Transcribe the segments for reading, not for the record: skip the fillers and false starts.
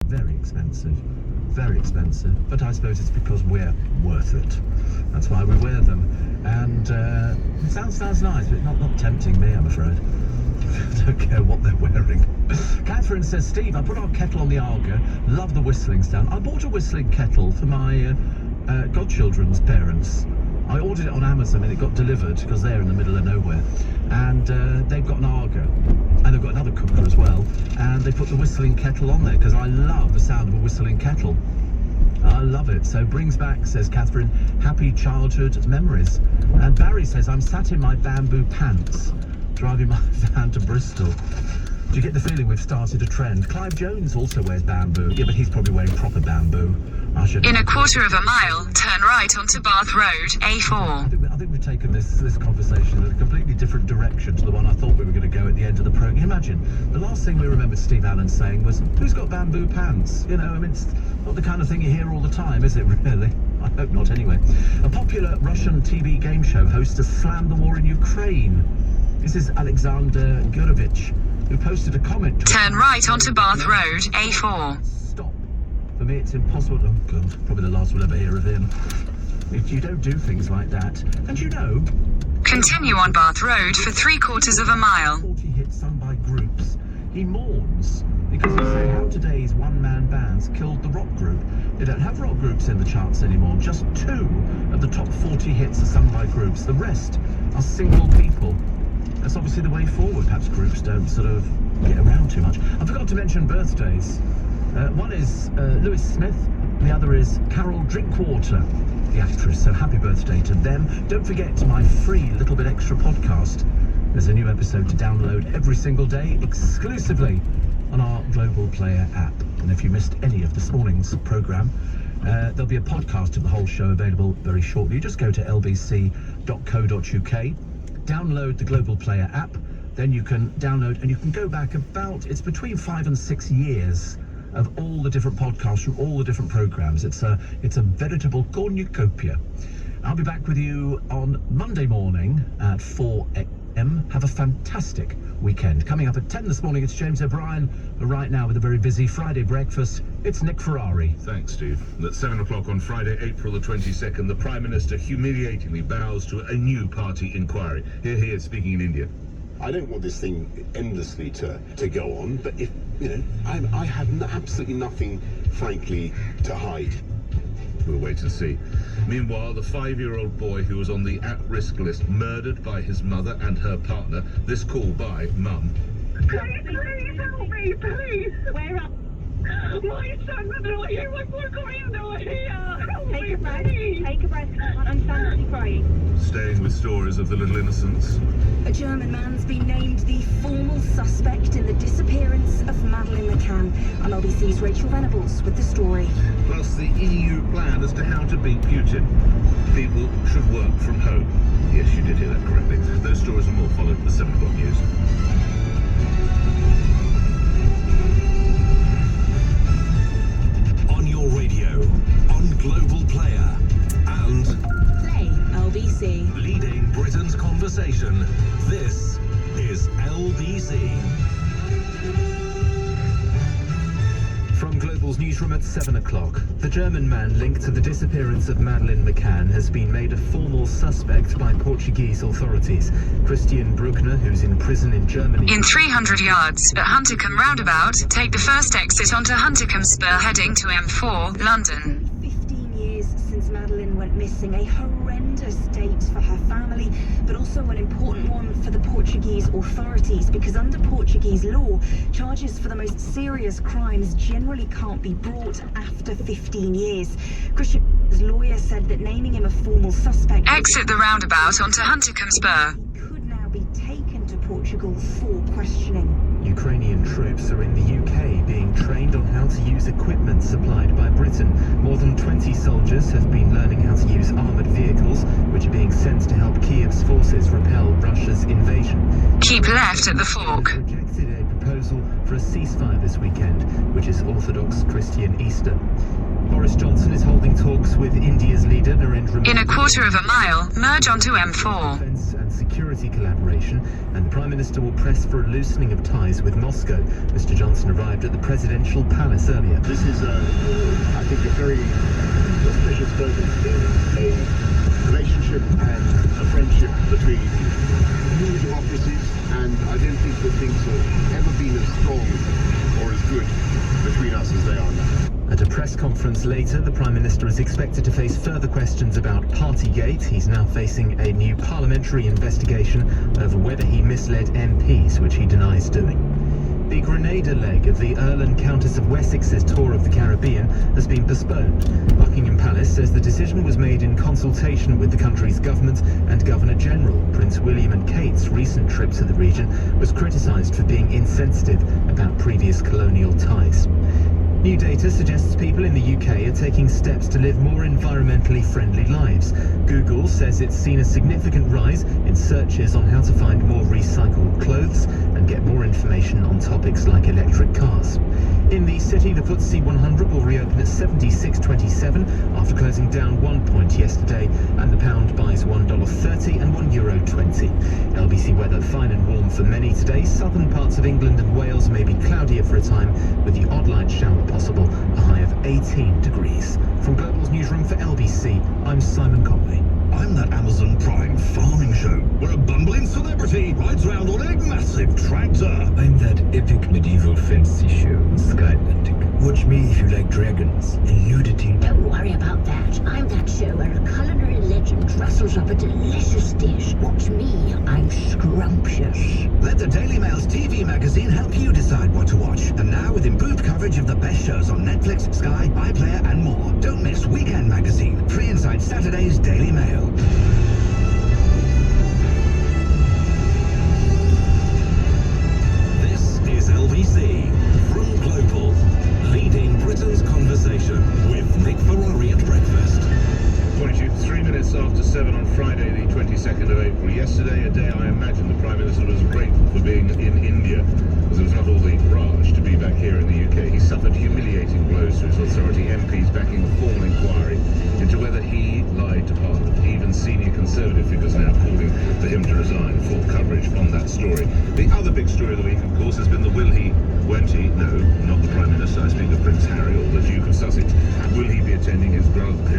Very expensive. Very expensive. But I suppose it's because we're worth it. That's why we wear them. And it sounds nice, but not tempting me, I'm afraid. I don't care what they're wearing. Catherine says, Steve, I put our kettle on the Arga. Love the whistling sound. I bought a whistling kettle for my godchildren's parents. I ordered it on Amazon and it got delivered because they're in the middle of nowhere. And they've got an Arga. And they've got another cooker as well. And they put the whistling kettle on there because I love the sound of a whistling kettle. I love it. So brings back, says Catherine, happy childhood memories. And Barry says, I'm sat in my bamboo pants, driving my van to Bristol. Do you get the feeling we've started a trend? Clive Jones also wears bamboo. Yeah, but he's probably wearing proper bamboo. In a quarter of a mile, turn right onto Bath Road, A4. I think we've taken this conversation in a completely different direction to the one I thought we were going to go at the end of the programme. Imagine, the last thing we remembered Steve Allen saying was, who's got bamboo pants? You know, I mean, it's not the kind of thing you hear all the time, is it really? I hope not, anyway. A popular Russian TV game show host has slammed the war in Ukraine. This is Alexander Gurovich, who posted a comment. Turn right onto Bath Road, A4. Stop. For me, it's impossible. Oh, God, probably the last we'll ever hear of him. You don't do things like that. And you know... Continue on Bath Road for 3/4 of a mile. 40 hits sung by groups. He mourns because he said how today's one-man bands killed the rock group. They don't have rock groups in the charts anymore. Just 2 of the top 40 hits are sung by groups. The rest are single people. That's obviously the way forward. Perhaps groups don't sort of get around too much. I forgot to mention birthdays. One is Lewis Smith, and the other is Carol Drinkwater, the actress. So happy birthday to them. Don't forget my free Little Bit Extra podcast. There's a new episode to download every single day, exclusively on our Global Player app. And if you missed any of this morning's programme, there'll be a podcast of the whole show available very shortly. You just go to lbc.co.uk, download the Global Player app, then you can download and you can go back about, it's between 5 and 6 years of all the different podcasts from all the different programmes. It's a veritable cornucopia. I'll be back with you on Monday morning at 4 a.m. Have a fantastic weekend. Coming up at 10 this morning, it's James O'Brien. But right now, with a very busy Friday breakfast, it's Nick Ferrari. Thanks, Steve. At 7 o'clock on Friday, April the 22nd, the Prime Minister humiliatingly bows to a new party inquiry. Here he is speaking in India. I don't want this thing endlessly to go on, but if, you know, I have absolutely nothing, frankly, to hide. We'll wait and see. Meanwhile, the 5-year-old boy who was on the at-risk list murdered by his mother and her partner. This call by Mum. Please help me, please. Where up? My son was not here. My poor Corinne's not here. Help Take me, a breath. please. Take a breath. I can't understand what you're crying. Staying with stories of the little innocents. A German man's been named the formal suspect in the disappearance of Madeleine McCann. I'm LBC's Rachel Venables with the story. Plus the EU plan as to how to beat Putin. People should work from home. Yes, you did hear that correctly. Those stories and more followed the 7 o'clock news. On your radio, on Global Player, and Play LBC. leading Britain's conversation. This is LBC. From Global's newsroom at 7 o'clock, the German man linked to the disappearance of Madeleine McCann has been made a formal suspect by Portuguese authorities. Christian Bruckner, who's in prison in Germany... In 300 yards, at Huntercombe roundabout, take the first exit onto Huntercombe Spur heading to M4, London. 15 years since Madeleine went missing, a horrendous date for her family, but also an important one for the Portuguese authorities, because under Portuguese law, charges for the most serious crimes generally can't be brought after 15 years. Christian's lawyer said that naming him a formal suspect... Exit the roundabout onto Huntercombe Spur. ...could now be taken to Portugal for questioning. Ukrainian troops are in the UK being trained on how to use equipment supplied by Britain. More than 20 soldiers have been learning how to use armoured vehicles, which are being sent to help Kiev's forces repel Russia's invasion. Keep left at the fork. Rejected a proposal for a ceasefire this weekend, which is Orthodox Christian Easter. Boris Johnson is holding talks with India's leader Narendra Modi. In a quarter of a mile, merge onto M4. Defence and security collaboration, and the Prime Minister will press for a loosening of ties with Moscow. Mr. Johnson arrived at the presidential palace earlier. This is, I think, a very auspicious moment in a relationship and a friendship between two democracies, and I don't think that things have ever been as strong or as good between us as they are now. At a press conference later, the Prime Minister is expected to face further questions about Partygate. He's now facing a new parliamentary investigation over whether he misled MPs, which he denies doing. The Grenada leg of the Earl and Countess of Wessex's tour of the Caribbean has been postponed. Buckingham Palace says the decision was made in consultation with the country's government and Governor-General. Prince William and Kate's recent trip to the region was criticised for being insensitive about previous colonial ties. New data suggests people in the UK are taking steps to live more environmentally friendly lives. Google says it's seen a significant rise in searches on how to find more recycled clothes and get more information on topics like electric cars. In the city, the FTSE 100 will reopen at 76.27 after closing down 1 point yesterday, and the pound buys $1.30 and €1.20. LBC weather: fine and warm for many today. Southern parts of England and Wales may be cloudier for a time, with the odd light shower possible, a high of 18 degrees. From Global's newsroom for LBC, I'm Simon Conway. I'm that Amazon Prime farming show where a bumbling celebrity rides around on a massive tractor. I'm that epic medieval fantasy show, Skylantic. Watch me if you like dragons and nudity. Don't worry about that. I'm that show where a culinary legend rustles up a delicious dish. Watch me, I'm scrumptious. Let the Daily Mail's TV magazine help you decide what to watch. And now with improved coverage of the best shows on Netflix, Sky, iPlayer and more. Don't miss Weekend Magazine, free inside Saturday's Daily Mail. This is LBC from Global, leading Britain's conversation with Nick Ferrari at breakfast. 3 minutes after 7 on Friday, the 22nd of April. Yesterday, a day I imagine the Prime Minister was grateful for being in India, as it was not all the rage to be back here in the UK. He suffered humiliating blows to his authority, MPs backing a formal inquiry into whether he lied to Parliament. Even senior Conservative figures now calling for him to resign. Full coverage on that story. The other big story of the week, of course, has been the will he, won't he? No, not the Prime Minister. I speak of Prince Harry or the Duke of Sussex. Will he be attending his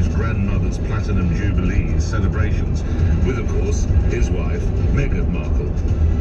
grandmother's Platinum Jubilee celebrations with, of course, his wife, Meghan Markle?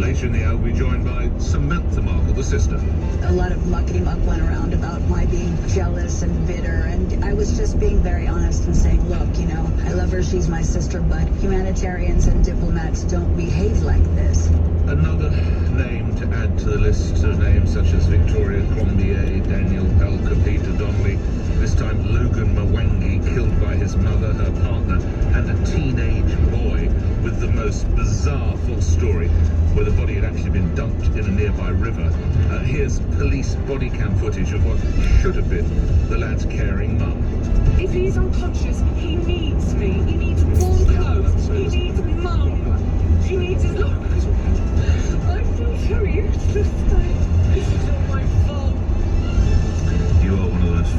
Later in the hour, we'll be joined by Samantha Markle, the sister. A lot of muckety-muck went around about my being jealous and bitter, and I was just being very honest and saying, look, you know, I love her, she's my sister, but humanitarians and diplomats don't behave like this. Another name to add to the list of names such as Victoria Colombier, Daniel Pelka, Peter Donnelly, this time Logan Mwangi, killed by his mother, her partner, and a teenage boy, with the most bizarre full story where the body had actually been dumped in a nearby river. Here's police body cam footage of what should have been the lad's caring mum. If he's unconscious, he needs me. He needs warm clothes. He needs mum. He needs his love. I feel so useless. This is all my fault. You are one of the most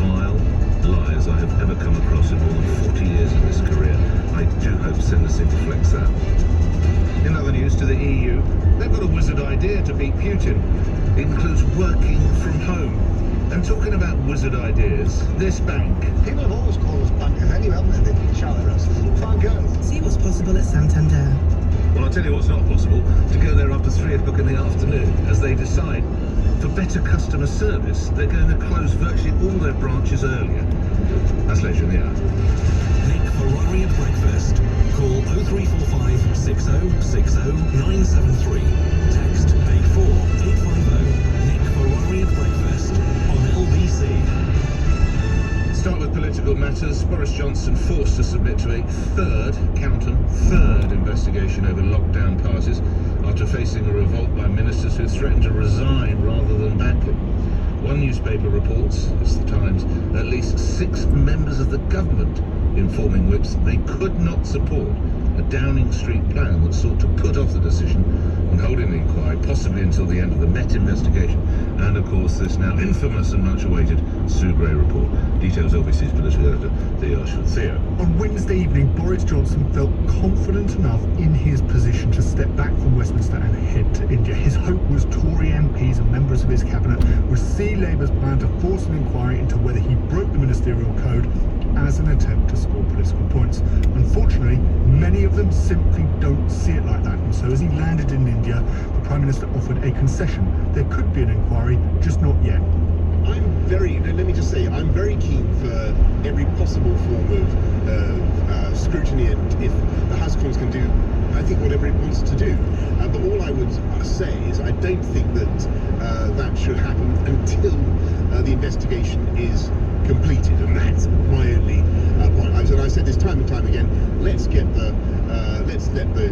vile liars I have ever come across in more than 40 years of this career. I do hope Senderson deflects that. In other news, to the EU, they've got a wizard idea to beat Putin. It includes working from home. And talking about wizard ideas, this bank. People have always called us bankers anyway, haven't they? They've been shouting at us. Fine girls. See what's possible at Santander. Well, I'll tell you what's not possible, to go there after 3 o'clock in the afternoon as they decide, for better customer service, they're going to close virtually all their branches earlier. That's later in the hour. Nick Ferrari at breakfast. Call 0345 6060 973. Text 84850. Nick Ferrari at breakfast on LBC. Start with political matters. Boris Johnson forced to submit to a third investigation over lockdown passes after facing a revolt by ministers who threatened to resign rather than back him. One newspaper reports, it's the Times, at least 6 members of the government informing whips they could not support a Downing Street plan that sought to put off the decision on holding the inquiry, possibly until the end of the Met investigation, and of course this now infamous and much awaited Sue Gray report. Details OBC's political editor Theo Ashford. Theo. On Wednesday evening, Boris Johnson felt confident enough in his position to step back from Westminster and head to India. His hope was Tory MPs and members of his cabinet would see Labour's plan to force an inquiry into whether he broke the ministerial code as an attempt to score political points. Unfortunately, many of them simply don't see it like that, and so as he landed in India, the Prime Minister offered a concession. There could be an inquiry, just not yet. Let me just say, I'm very keen for every possible form of scrutiny, and if the House of Commons can do, I think, whatever it wants to do. But all I would say is I don't think that that should happen until the investigation is completed, and that's my only point. I've said this time and time again. Let's let the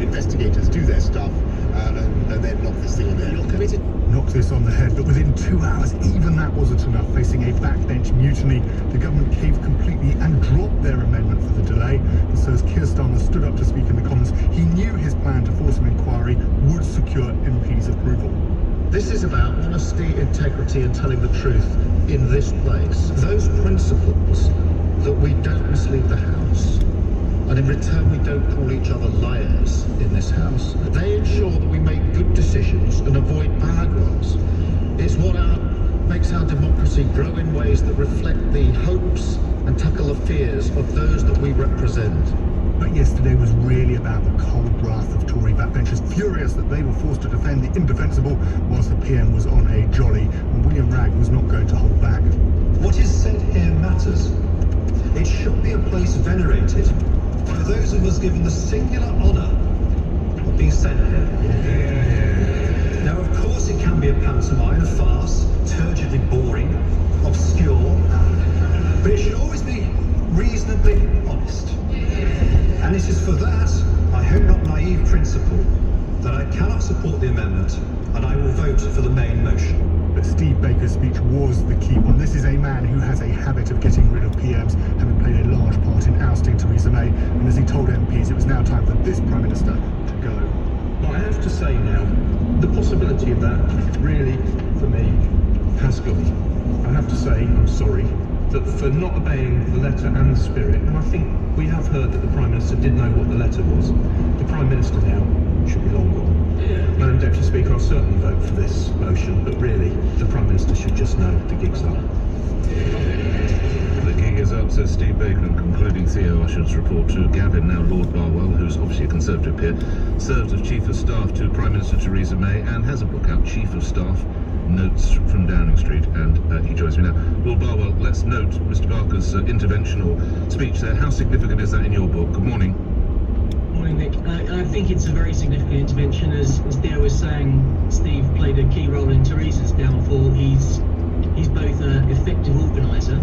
investigators do their stuff, and then knock this thing on the head. Not committed. Knock this on the head, but within 2 hours, even that wasn't enough. Facing a backbench mutiny, the government caved completely and dropped their amendment for the delay. And so as Keir Starmer stood up to speak in the Commons, he knew his plan to force an inquiry would secure MPs' approval. This is about honesty, integrity and telling the truth in this place. Those principles that we don't mislead the House, and in return we don't call each other liars in this House, they ensure that we make good decisions and avoid bad ones. It's what makes our democracy grow in ways that reflect the hopes and tackle the fears of those that we represent. But yesterday was really about the cold wrath of Tory backbenchers, furious that they were forced to defend the indefensible whilst the PM was on a jolly, and William Ragg was not going to hold back. What is said here matters. It should be a place venerated by those of us given the singular honour of being sent here. Now, of course, it can be a pantomime, a farce, turgidly boring, obscure, but it should always be reasonably honest. And it is for that, I hope not naive principle, that I cannot support the amendment, and I will vote for the main motion. But Steve Baker's speech was the key one. This is a man who has a habit of getting rid of PMs, having played a large part in ousting Theresa May, and as he told MPs, it was now time for this Prime Minister to go. Well, I have to say now, the possibility of that really, for me, has gone. I have to say, I'm sorry, that for not obeying the letter and the spirit, and I think we have heard that the Prime Minister did know what the letter was. The Prime Minister now should be long gone. Madam Deputy Speaker, I'll certainly vote for this motion, but really, the Prime Minister should just know the gig's up. The gig is up, says Steve Baker, and concluding Theo Usher's report to Gavin, now Lord Barwell, who's obviously a Conservative peer, served as Chief of Staff to Prime Minister Theresa May and has a book out, Chief of Staff, Notes from Downing Street, and he joins me now. Lord Barwell, let's note Mr Barker's intervention or speech there. How significant is that in your book? Good morning. Morning, Nick. I think it's a very significant intervention. As Theo was saying, Steve played a key role in Theresa's downfall. He's both an effective organiser.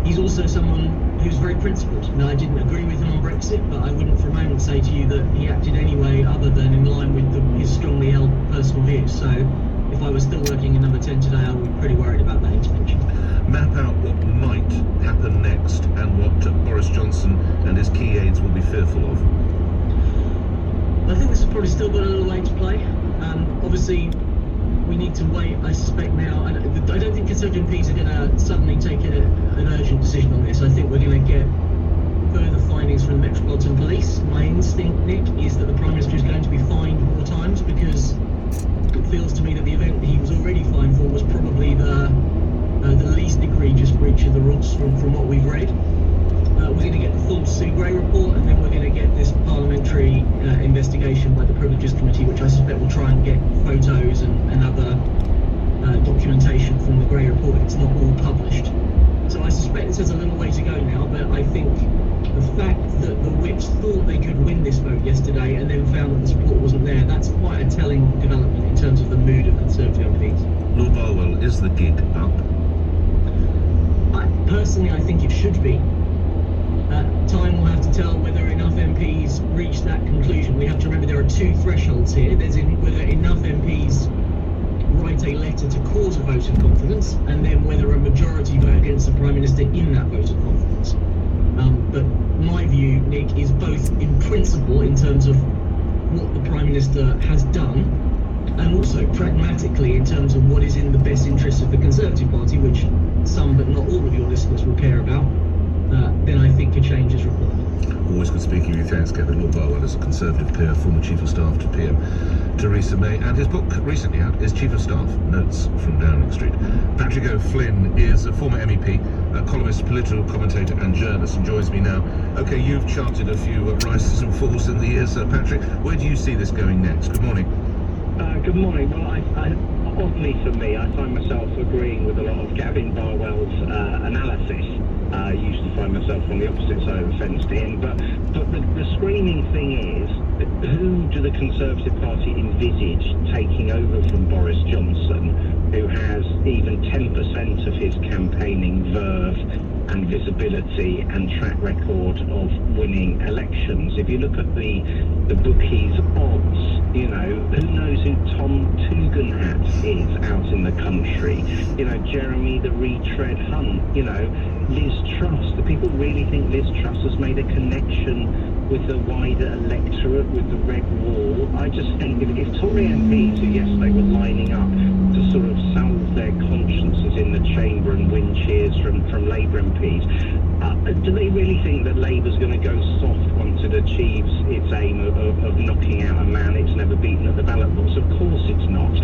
He's also someone who's very principled. Now, I didn't agree with him on Brexit, but I wouldn't for a moment say to you that he acted any way other than in line with his strongly held personal views. So if I was still working in number 10 today, I would be pretty worried about that intervention. Map out what might happen next and what Boris Johnson and his key aides will be fearful of. I think this has probably still got a little way to play. Obviously, we need to wait, I suspect now. I don't think Conservative MPs are going to suddenly take an urgent decision on this. I think we're going to get further findings from the Metropolitan Police. My instinct, Nick, is that the Prime Minister is going to be fined more times, because it feels to me that the event he was already fined for was probably the least egregious breach of the rules from what we've read. We're going to get the full Sue Gray report, and then we're going to get this parliamentary investigation by the Privileges Committee, which I suspect will try and get photos and other documentation from the Gray report if it's not all published. So I suspect this has a little way to go now, but I think the fact that the Whips thought they could win this vote yesterday and then found that the support wasn't there, that's quite a telling development in terms of the mood of Conservative MPs. Lord Barwell, is the gig up? Personally, I think it should be. Time will have to tell whether enough MPs reach that conclusion. We have to remember there are two thresholds here. There's whether enough MPs write a letter to cause a vote of confidence, and then whether a majority vote against the Prime Minister in that vote of confidence. But my view, Nick, is both in principle in terms of what the Prime Minister has done, and also pragmatically in terms of what is in the best interest of the Conservative Party, which some but not all of your listeners will care about, then I think a change is required. Always good speaking with you. Thanks, Kevin. Lord Barwell is a Conservative peer, former Chief of Staff to PM Theresa May, and his book recently out is Chief of Staff, Notes from Downing Street. Patrick O'Flynn is a former MEP, a columnist, political commentator and journalist, and joins me now. Okay, you've charted a few rises and falls in the years, Patrick. Where do you see this going next? Good morning. Good morning. Well, oddly for me, I find myself agreeing with a lot of Gavin Barwell's analysis. I used to find myself on the opposite side of the fence to him, but the screaming thing is, who do the Conservative Party envisage taking over from Boris Johnson, who has even 10% of his campaigning verve and visibility and track record of winning elections? If you look at the bookies' odds, you know, who knows who Tom Tugendhat is out in the country? You know, Jeremy the Retread Hunt, you know, Liz Truss. Do people really think Liz Truss has made a connection with the wider electorate, with the Red Wall? I just think if Tory MPs, who yesterday were lining up to sort of salve their consciences in the chamber and win cheers from Labour MPs, do they really think that Labour's going to go soft once it achieves its aim of knocking out a man it's never beaten at the ballot box? Of course it's not.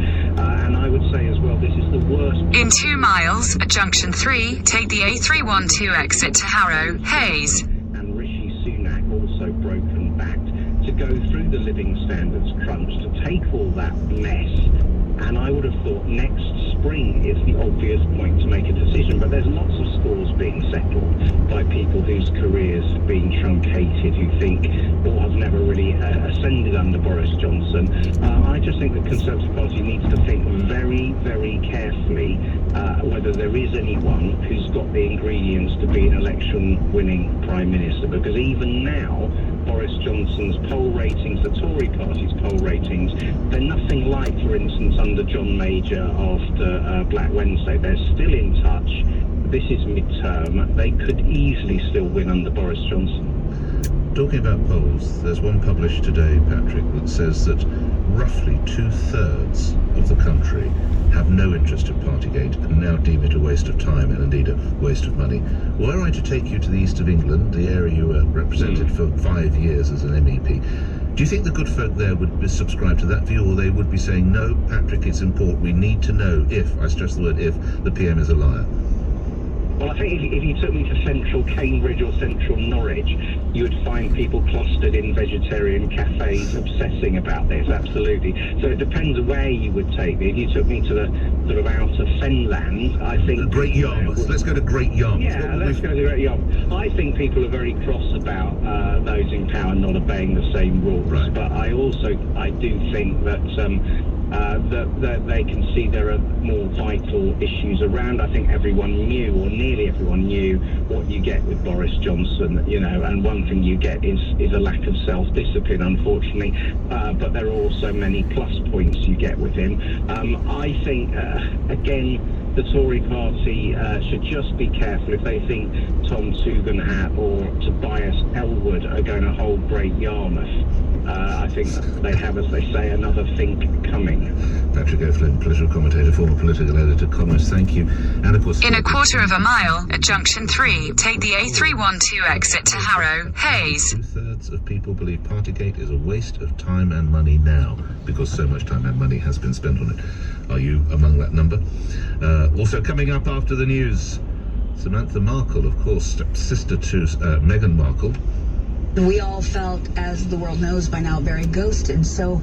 And I would say as well, this is the worst. In 2 miles, at junction 3, take the A312 exit to Harrow, Hayes. And Rishi Sunak also broken backed to go through the living standards crunch, to take all that mess. And I would have thought next spring is the obvious point to make a decision, but there's lots of scores being settled by people whose careers have been truncated, who think or have never really ascended under Boris Johnson. I just think the Conservative Party needs to think very, very carefully whether there is anyone who's got the ingredients to be an election-winning Prime Minister, because even now, Boris Johnson's poll ratings, the Tory party's poll ratings, they're nothing like, for instance, under John Major after Black Wednesday. They're still in touch. This is midterm. They could easily still win under Boris Johnson. Talking about polls, there's one published today, Patrick, that says that roughly 2/3 of the country have no interest in Partygate and now deem it a waste of time and indeed a waste of money. Were I to take you to the east of England, the area you represented for 5 years as an MEP, do you think the good folk there would subscribe to that view, or they would be saying, no, Patrick, it's important, we need to know if, I stress the word if, the PM is a liar? Well, I think if you took me to central Cambridge or central Norwich, you would find people clustered in vegetarian cafes obsessing about this, absolutely. So it depends where you would take me. If you took me to the sort of outer Fenland, I think... Great Yarmouth. Let's go to Great Yarmouth. Yeah, let's go to Great Yarmouth. I think people are very cross about those in power not obeying the same rules. Right. But I do think that... that they can see there are more vital issues around. I think everyone knew, or nearly everyone knew, what you get with Boris Johnson, you know, and one thing you get is a lack of self-discipline, unfortunately, but there are also many plus points you get with him. I think, again, the Tory party should just be careful if they think Tom Tugendhat or Tobias Ellwood are going to hold Great Yarmouth. I think they have, as they say, another think coming. Patrick O'Flynn, political commentator, former political editor, columnist, thank you. And of course... In 1/4 mile, at junction 3, take the A312 exit to Harrow, Hayes. 2/3 of people believe Partygate is a waste of time and money now, because so much time and money has been spent on it. Are you among that number? Also coming up after the news, Samantha Markle, of course, sister to Meghan Markle. We all felt, as the world knows by now, very ghosted. So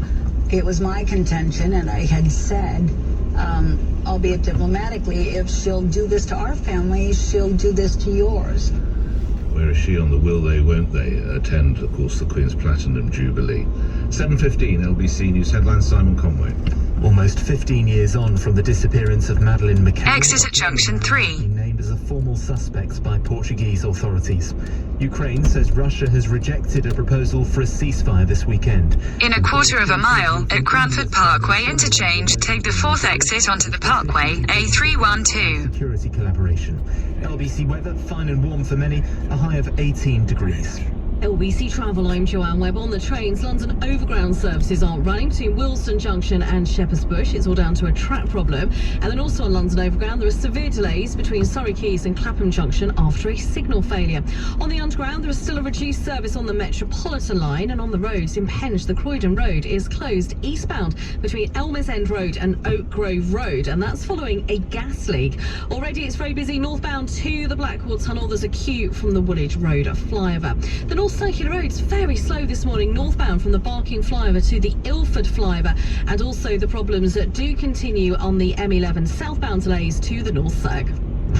it was my contention, and I had said, albeit diplomatically, if she'll do this to our family, she'll do this to yours. Where is she on the will they, won't they attend, of course, the Queen's Platinum Jubilee? 7:15, LBC News headlines, Simon Conway. Almost 15 years on from the disappearance of Madeleine McCann. Exit at junction 3. Named as a formal suspect by Portuguese authorities. Ukraine says Russia has rejected a proposal for a ceasefire this weekend. In 1/4 mile, at Cranford Parkway interchange, take the 4th exit onto the Parkway, A312. Security collaboration. LBC weather, fine and warm for many, a high of 18 degrees. LBC Travel, I'm Joanne Webb. On the trains, London Overground services aren't running between Willesden Junction and Shepherd's Bush. It's all down to a track problem. And then also on London Overground, there are severe delays between Surrey Quays and Clapham Junction after a signal failure. On the Underground, there is still a reduced service on the Metropolitan line, and on the roads in Penge, the Croydon Road is closed eastbound between Elmer's End Road and Oak Grove Road, and that's following a gas leak. Already it's very busy northbound to the Blackwall Tunnel. There's a queue from the Woolwich Road flyover. The North Circular Road's very slow this morning, northbound from the Barking flyover to the Ilford flyover, and also the problems that do continue on the M11 southbound delays to the North Circ.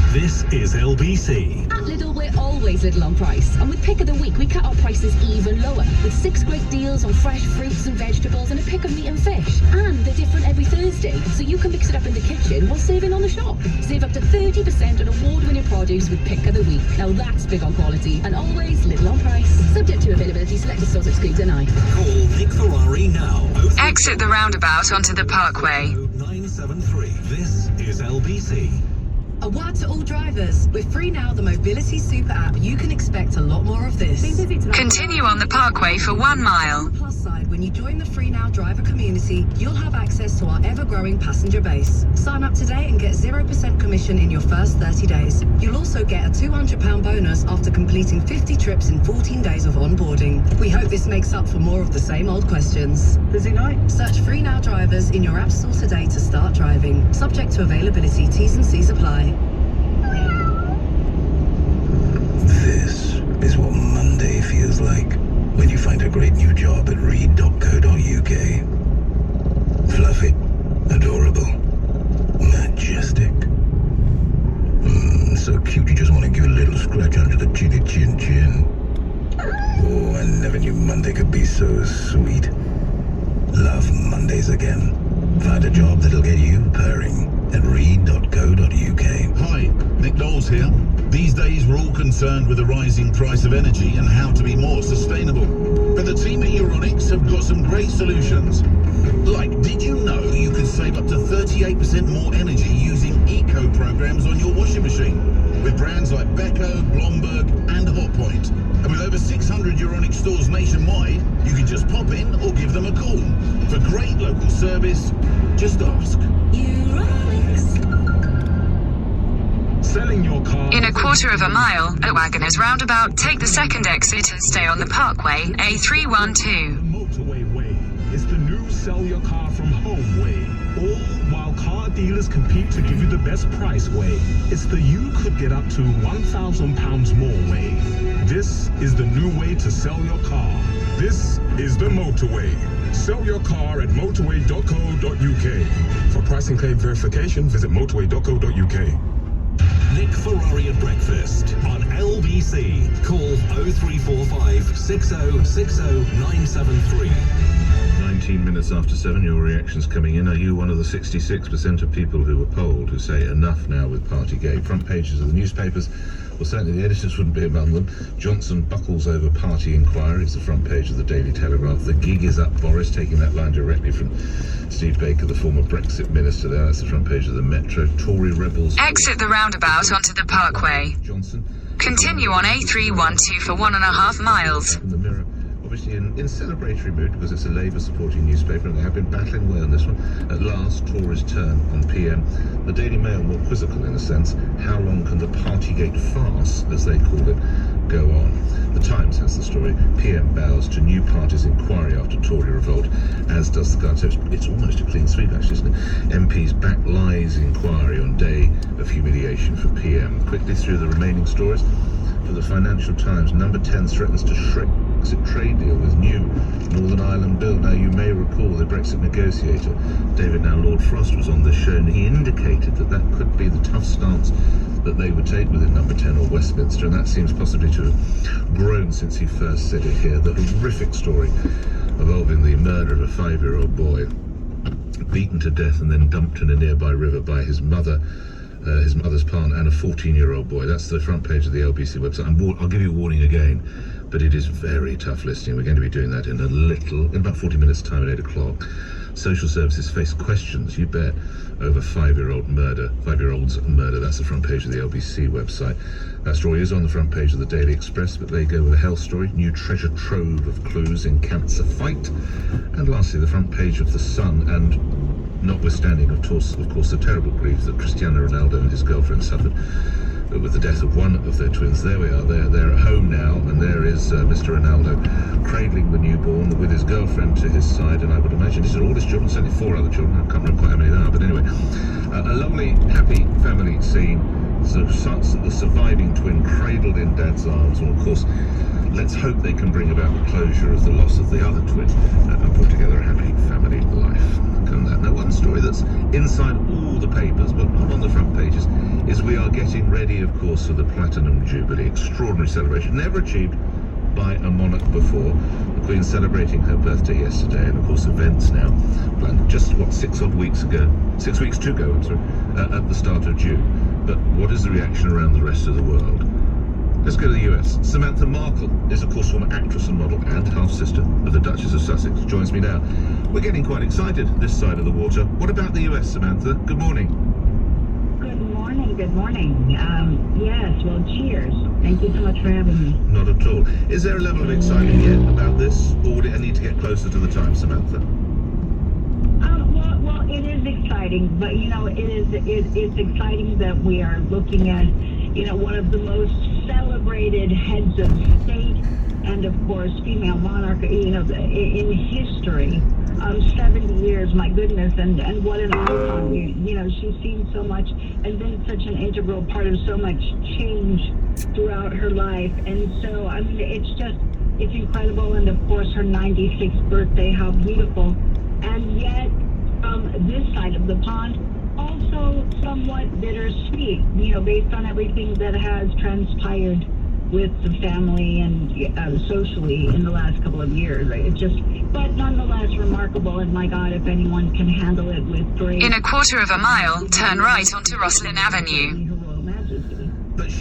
This is LBC. At Lidl, we're always little on price. And with Pick of the Week, we cut our prices even lower. With 6 great deals on fresh fruits and vegetables and a pick of meat and fish. And they're different every Thursday, so you can mix it up in the kitchen while saving on the shop. Save up to 30% on award-winning produce with Pick of the Week. Now that's big on quality and always little on price. Subject to availability, selected stores exclude deny. Call Nick Ferrari now. Exit the roundabout onto the Parkway. 973. This is LBC. A word to all drivers. With Free Now, the mobility super app, you can expect a lot more of this. Continue on the Parkway for 1 mile. On the plus side, when you join the Free Now driver community, you'll have access to our ever-growing passenger base. Sign up today and get 0% commission in your first 30 days. You'll also get a £200 bonus after completing 50 trips in 14 days of onboarding. We hope this makes up for more of the same old questions. Busy night? Search Free Now drivers in your app store today to start driving. Subject to availability, T's and C's apply. This is what Monday feels like when you find a great new job at read.co.uk. Fluffy, adorable, majestic. So cute you just want to give a little scratch under the chinny chin chin. Oh, I never knew Monday could be so sweet. Love Mondays again. Find a job that'll get you purring at read.co.uk. Hi, Nick Knowles here. These days we're all concerned with the rising price of energy and how to be more sustainable. But the team at Euronics have got some great solutions. Like, did you know you can save up to 38% more energy using eco programs on your washing machine? With brands like Beko, Blomberg and Hotpoint. And with over 600 Euronics stores nationwide, you can just pop in or give them a call. For great local service, just ask. Selling your car. In a quarter of a mile, at Wagoners Roundabout, take the second exit and stay on the Parkway, A312. Motorway Way is the new sell your car from home way. All while car dealers compete to give you the best price way. It's the you could get up to £1,000 more way. This is the new way to sell your car. This is the Motorway. Sell your car at motorway.co.uk. For pricing claim verification, visit motorway.co.uk. Nick Ferrari at breakfast on LBC. Call 0345 6060 973. 19 minutes after 7, your reactions coming in. Are you one of the 66% of people who were polled who say enough now with Partygate? Front pages of the newspapers, well, certainly the editors wouldn't be among them. Johnson buckles over party inquiry. It's the front page of the Daily Telegraph. The gig is up, Boris, taking that line directly from Steve Baker, the former Brexit minister there. That's the front page of the Metro. Tory rebels... Exit the roundabout onto the Parkway. Johnson. Continue on A312 for 1.5 miles. In the Mirror, obviously in celebratory mood because it's a Labour supporting newspaper and they have been battling away on this one. At last, Tories turn on PM. The Daily Mail more quizzical in a sense. How long can the Partygate farce, as they call it, go on? The Times has the story. PM bows to new party's inquiry after Tory revolt, as does the Guardian. So it's almost a clean sweep, actually, isn't it? MP's back lies inquiry on day of humiliation for PM. Quickly through the remaining stories. For the Financial Times, Number 10 threatens to shred Brexit trade deal with new Northern Ireland bill. Now, you may recall the Brexit negotiator, Lord Frost, was on this show, and he indicated that that could be the tough stance that they would take within Number 10 or Westminster, and that seems possibly to have grown since he first said it here. The horrific story involving the murder of a 5-year-old boy, beaten to death and then dumped in a nearby river by his mother, his mother's partner, and a 14-year-old boy. That's the front page of the LBC website. I'll give you a warning again. but it is very tough listening. We're going to be doing that in about 40 minutes time at 8 o'clock. Social services face questions, you bet, over five-year-olds murder. That's the front page of the LBC website. That story is on the front page of the Daily Express, but they go with a health story. New treasure trove of clues in cancer fight. And lastly, the front page of The Sun, and notwithstanding, of course, the terrible grief that Cristiano Ronaldo and his girlfriend suffered with the death of one of their twins. There we are, they're at home now, and there is Mr. Ronaldo cradling the newborn with his girlfriend to his side, and I would imagine these are all his children, certainly 4 other children. I can't remember quite how many there are, but anyway, a lovely, happy family scene. The surviving twin cradled in dad's arms, and of course, let's hope they can bring about the closure of the loss of the other twin and put together a happy family life. Now, one story that's inside all the papers, but not on the front pages, is we are getting ready, of course, for the Platinum Jubilee. Extraordinary celebration, never achieved by a monarch before. The Queen celebrating her birthday yesterday, and of course events now planned just, 6 weeks to go, at the start of June. But what is the reaction around the rest of the world? Let's go to the US. Samantha Markle is, of course, former actress and model and half-sister of the Duchess of Sussex. Joins me now. We're getting quite excited this side of the water. What about the US, Samantha? Good morning. Good morning. Yes, well, cheers. Thank you so much for having me. Not at all. Is there a level of excitement yet about this, or would I need to get closer to the time, Samantha? Well, it is exciting, but, it's exciting that we are looking at, one of the most celebrated heads of state and, of course, female monarch, in history. 70 years, my goodness, and what an icon. She's seen so much and been such an integral part of so much change throughout her life. And so, it's incredible. And of course, her 96th birthday, how beautiful. And yet, this side of the pond, also somewhat bittersweet, based on everything that has transpired with the family and socially in the last couple of years. But nonetheless remarkable, and my God, if anyone can handle it with grace. In a quarter of a mile, turn right onto Roslyn Avenue. Her Royal Majesty. But she